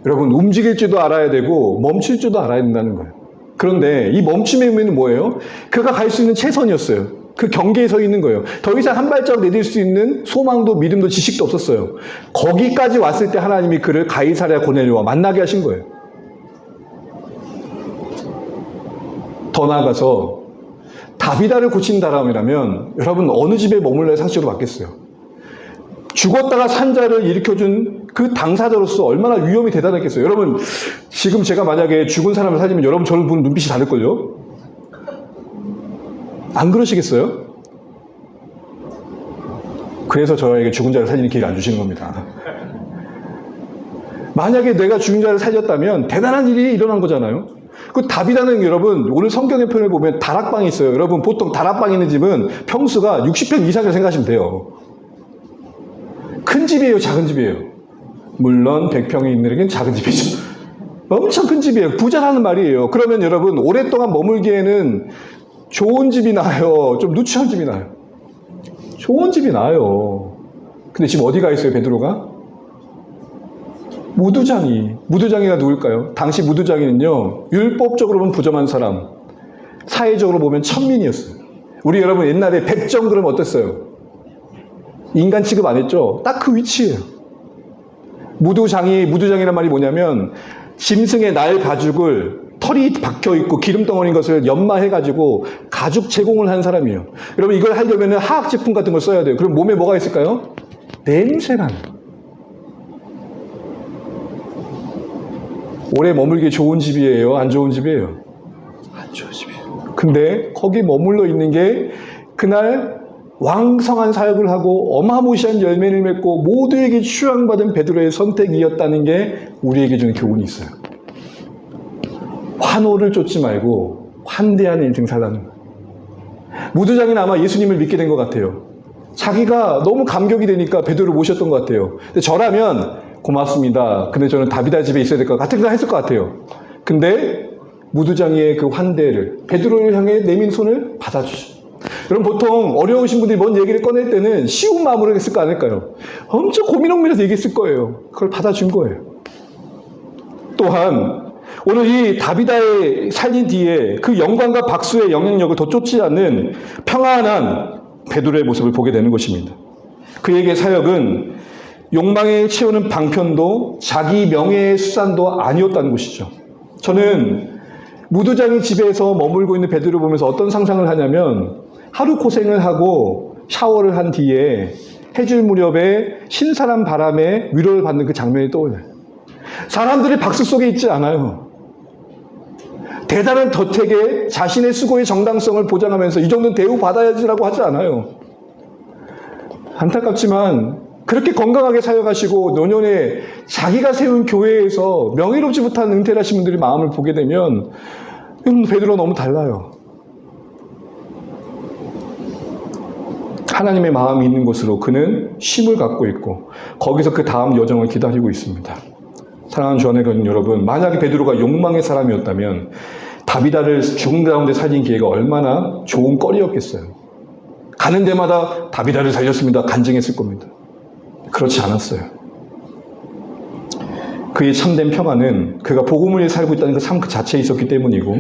여러분 움직일 줄도 알아야 되고 멈출 줄도 알아야 된다는 거예요. 그런데 이 멈춤의 의미는 뭐예요? 그가 갈 수 있는 최선이었어요. 그 경계에 서 있는 거예요. 더 이상 한 발짝 내딜 수 있는 소망도 믿음도 지식도 없었어요. 거기까지 왔을 때 하나님이 그를 가이사랴 고넬료와 만나게 하신 거예요. 더 나아가서 다비다를 고친 사람이라면 여러분 어느 집에 머물러야 상식으로 받겠어요? 죽었다가 산 자를 일으켜준 그 당사자로서 얼마나 위험이 대단했겠어요. 여러분 지금 제가 만약에 죽은 사람을 살리면 여러분 저를 보는 눈빛이 다를걸요? 안 그러시겠어요? 그래서 저에게 죽은 자를 살리는 기회를 안 주시는 겁니다. 만약에 내가 죽은 자를 살렸다면 대단한 일이 일어난 거잖아요. 그 다비다는 여러분 오늘 성경의 표현을 보면 다락방이 있어요. 여러분 보통 다락방 있는 집은 평수가 60평 이상을 생각하시면 돼요. 큰 집이에요, 작은 집이에요? 물론 100평이 있는 데는 작은 집이죠. 엄청 큰 집이에요. 부자라는 말이에요. 그러면 여러분 오랫동안 머물기에는 좋은 집이 나아요? 좀 누추한 집이 나아요? 좋은 집이 나아요. 근데 지금 어디 가 있어요, 베드로가? 무두장이가 누굴까요? 당시 무두장이는요, 율법적으로 보면 부정한 사람, 사회적으로 보면 천민이었어요. 우리 여러분 옛날에 백정 그러면 어땠어요? 인간 취급 안 했죠? 딱 그 위치예요. 무두장이란 말이 뭐냐면 짐승의 날 가죽을 털이 박혀있고 기름덩어리인 것을 연마해가지고 가죽 제공을 한 사람이에요. 여러분 이걸 하려면 화학제품 같은 걸 써야 돼요. 그럼 몸에 뭐가 있을까요? 냄새가 나요. 오래 머물기 좋은 집이에요? 안 좋은 집이에요? 안 좋은 집이에요. 근데 거기 머물러 있는 게 그날 왕성한 사역을 하고 어마무시한 열매를 맺고 모두에게 추앙받은 베드로의 선택이었다는 게 우리에게 주는 교훈이 있어요. 환호를 쫓지 말고 환대하는 인생 살라는 거예요. 무두장이는 아마 예수님을 믿게 된 것 같아요. 자기가 너무 감격이 되니까 베드로를 모셨던 것 같아요. 근데 저라면 고맙습니다. 근데 저는 다비다 집에 있어야 될 것 같은 거 했을 것 같아요. 근데 무두장이의 그 환대를 베드로를 향해 내민 손을 받아주죠. 여러분 보통 어려우신 분들이 뭔 얘기를 꺼낼 때는 쉬운 마음으로 했을 거 아닐까요? 엄청 고민해서 얘기했을 거예요. 그걸 받아준 거예요. 또한 오늘 이 다비다의 살린 뒤에 그 영광과 박수의 영향력을 더 쫓지 않는 평안한 베드로의 모습을 보게 되는 것입니다. 그에게 사역은 욕망에 채우는 방편도 자기 명예의 수단도 아니었다는 것이죠. 저는 무두장이 집에서 머물고 있는 베드로를 보면서 어떤 상상을 하냐면 하루 고생을 하고 샤워를 한 뒤에 해질 무렵에 신선한 바람에 위로를 받는 그 장면이 떠올라요. 사람들의 박수 속에 있지 않아요. 대단한 덕택에 자신의 수고의 정당성을 보장하면서 이 정도는 대우받아야지라고 하지 않아요. 안타깝지만 그렇게 건강하게 사역하시고 노년에 자기가 세운 교회에서 명예롭지 못한 은퇴를 하신 분들의 마음을 보게 되면 베드로 너무 달라요. 하나님의 마음이 있는 곳으로 그는 쉼을 갖고 있고 거기서 그 다음 여정을 기다리고 있습니다. 사랑하는 주안의 교인 여러분, 만약에 베드로가 욕망의 사람이었다면 다비다를 죽은 가운데 살린 기회가 얼마나 좋은 거리였겠어요. 가는 데마다 다비다를 살렸습니다. 간증했을 겁니다. 그렇지 않았어요. 그의 참된 평안은 그가 복음을 위해 살고 있다는 그 삶 그 자체에 있었기 때문이고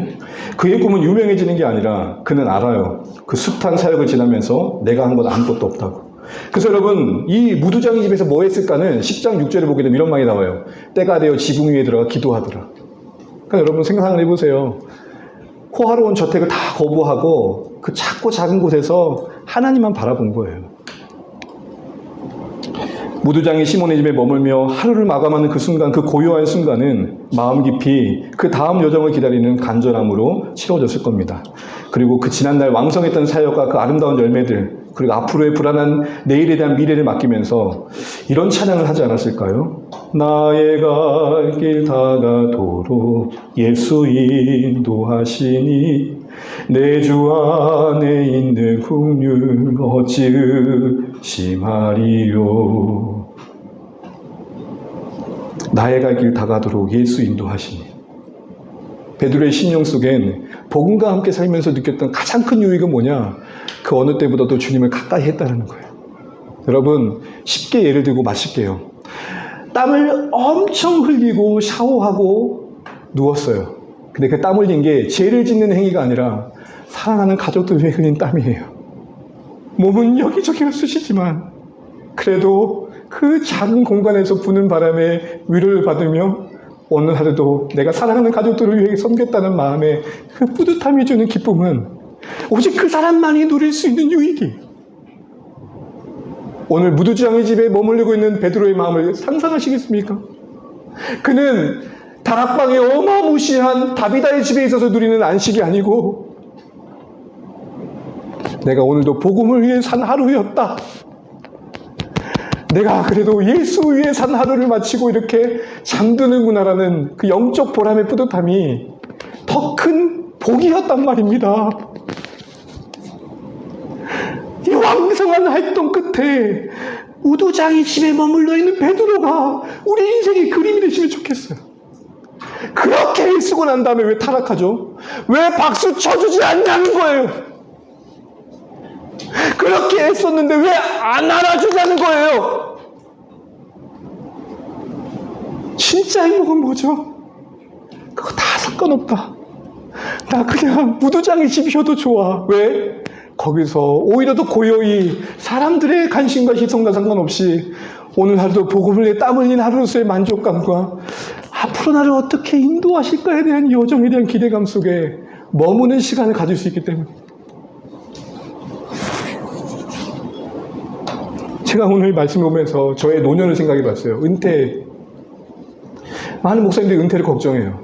그의 꿈은 유명해지는 게 아니라 그는 알아요. 그 숱한 사역을 지나면서 내가 한 건 아무것도 없다고. 그래서 여러분, 이 무두장의 집에서 뭐 했을까는 10장 6절에 보게 되면 이런 말이 나와요. 때가 되어 지붕 위에 들어가 기도하더라. 그러니까 여러분 생각을 해보세요. 호화로운 저택을 다 거부하고 그 작고 작은 곳에서 하나님만 바라본 거예요. 무두장이 시몬의 집에 머물며 하루를 마감하는 그 순간, 그 고요한 순간은 마음 깊이 그 다음 여정을 기다리는 간절함으로 채워졌을 겁니다. 그리고 그 지난날 왕성했던 사역과 그 아름다운 열매들, 그리고 앞으로의 불안한 내일에 대한 미래를 맡기면서 이런 찬양을 하지 않았을까요? 나의 갈 길 다가도록 예수 인도하시니 내 주 안에 있는 긍휼 어찌 의심하리요. 나의 갈 길 다가도록 예수 인도하시니. 베드로의 심령 속엔 복음과 함께 살면서 느꼈던 가장 큰 유익은 뭐냐? 그 어느 때보다도 주님을 가까이 했다는 거예요. 여러분, 쉽게 예를 들고 마실게요. 땀을 엄청 흘리고 샤워하고 누웠어요. 근데 그 땀 흘린 게 죄를 짓는 행위가 아니라 사랑하는 가족들 위해 흘린 땀이에요. 몸은 여기저기가 쑤시지만 그래도 그 작은 공간에서 부는 바람에 위로를 받으며 오늘 하루도 내가 사랑하는 가족들을 위해 섬겼다는 마음에 그 뿌듯함이 주는 기쁨은 오직 그 사람만이 누릴 수 있는 유익이에요. 오늘 무두장의 집에 머무르고 있는 베드로의 마음을 상상하시겠습니까? 그는 다락방의 어마무시한 다비다의 집에 있어서 누리는 안식이 아니고 내가 오늘도 복음을 위해 산 하루였다. 내가 그래도 예수 위해 산 하루를 마치고 이렇게 잠드는구나라는 그 영적 보람의 뿌듯함이 더 큰 복이었단 말입니다. 이 왕성한 활동 끝에 무두장의 집에 머물러 있는 베드로가 우리 인생의 그림이 되시면 좋겠어요. 그렇게 애쓰고 난 다음에 왜 타락하죠? 왜 박수 쳐주지 않냐는 거예요. 그렇게 애썼는데 왜 안 알아주자는 거예요. 진짜 행복은 뭐죠? 그거 다 상관없다. 나 그냥 무두장의 집이셔도 좋아. 왜? 거기서 오히려 더 고요히 사람들의 관심과 시선과 상관없이 오늘 하루도 복음을 위해 땀 흘린 하루로서의 만족감과 앞으로 나를 어떻게 인도하실까에 대한 여정에 대한 기대감 속에 머무는 시간을 가질 수 있기 때문에 제가 오늘 말씀 보면서 저의 노년을 생각해 봤어요. 은퇴. 많은 목사님들이 은퇴를 걱정해요.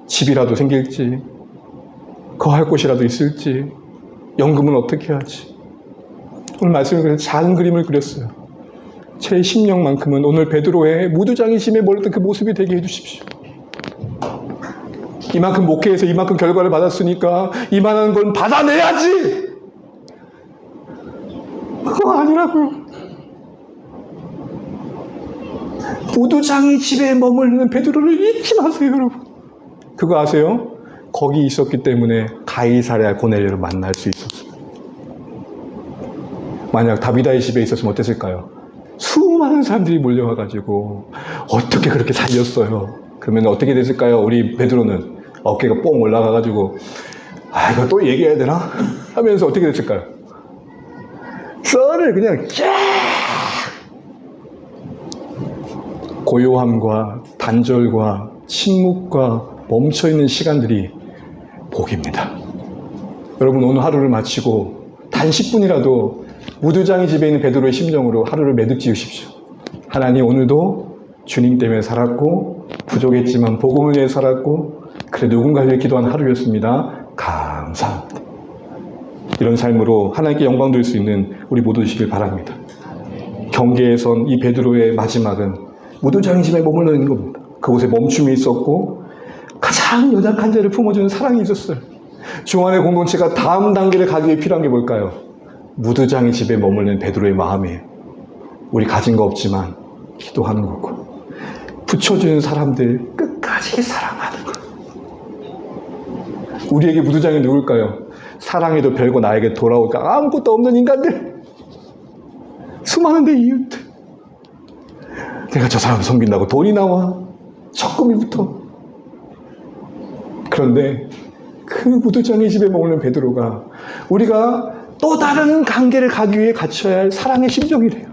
집이라도 생길지, 거할 곳이라도 있을지, 연금은 어떻게 하지. 오늘 말씀을 그래서 작은 그림을 그렸어요. 제 심령만큼은 오늘 베드로의 무두장의 심에 몰렸던 그 모습이 되게 해주십시오. 이만큼 목회해서 이만큼 결과를 받았으니까 이만한 건 받아내야지. 그거 아니라고요. 무두장의 집에 머무르는 베드로를 잊지 마세요, 여러분. 그거 아세요? 거기 있었기 때문에 가이사랴 고넬료를 만날 수 있었어요. 만약 다비다의 집에 있었으면 어땠을까요? 수많은 사람들이 몰려와가지고 어떻게 그렇게 살렸어요? 그러면 어떻게 됐을까요? 우리 베드로는 어깨가 뽕 올라가가지고 이거 또 얘기해야 되나? 하면서 어떻게 됐을까요? 썰을 그냥 고요함과 단절과 침묵과 멈춰있는 시간들이 복입니다. 여러분 오늘 하루를 마치고 단 10분이라도 무두장의 집에 있는 베드로의 심정으로 하루를 매듭 지으십시오. 하나님 오늘도 주님 때문에 살았고 부족했지만 복음을 위해 살았고 그래 누군가를 위해 기도한 하루였습니다. 감사합니다. 이런 삶으로 하나님께 영광 드릴 수 있는 우리 모두 되시길 바랍니다. 경계에선 이 베드로의 마지막은 무두장의 집에 머물러 있는 겁니다. 그곳에 멈춤이 있었고 가장 연약한 자를 품어주는 사랑이 있었어요. 중환의 공동체가 다음 단계를 가기 위해 필요한 게 뭘까요? 무두장의 집에 머물는 베드로의 마음이에요. 우리 가진 거 없지만 기도하는 거고 붙여주는 사람들 끝까지 사랑하는 거. 우리에게 무두장이 누굴까요? 사랑해도 별거 나에게 돌아올까 아무것도 없는 인간들, 수많은 내 이웃들. 내가 저 사람 섬긴다고 돈이 나와, 적금이 붙어. 그런데 그 무두장의 집에 머무는 베드로가 우리가 또 다른 관계를 가기 위해 갖춰야 할 사랑의 심정이래요.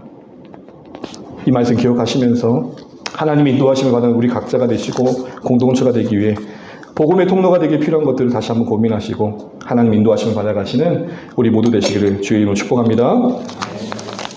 이 말씀 기억하시면서 하나님의 인도하심을 받는 우리 각자가 되시고 공동체가 되기 위해 복음의 통로가 되기 필요한 것들을 다시 한번 고민하시고 하나님 인도하심을 받아가시는 우리 모두 되시기를 주의 이름으로 축복합니다.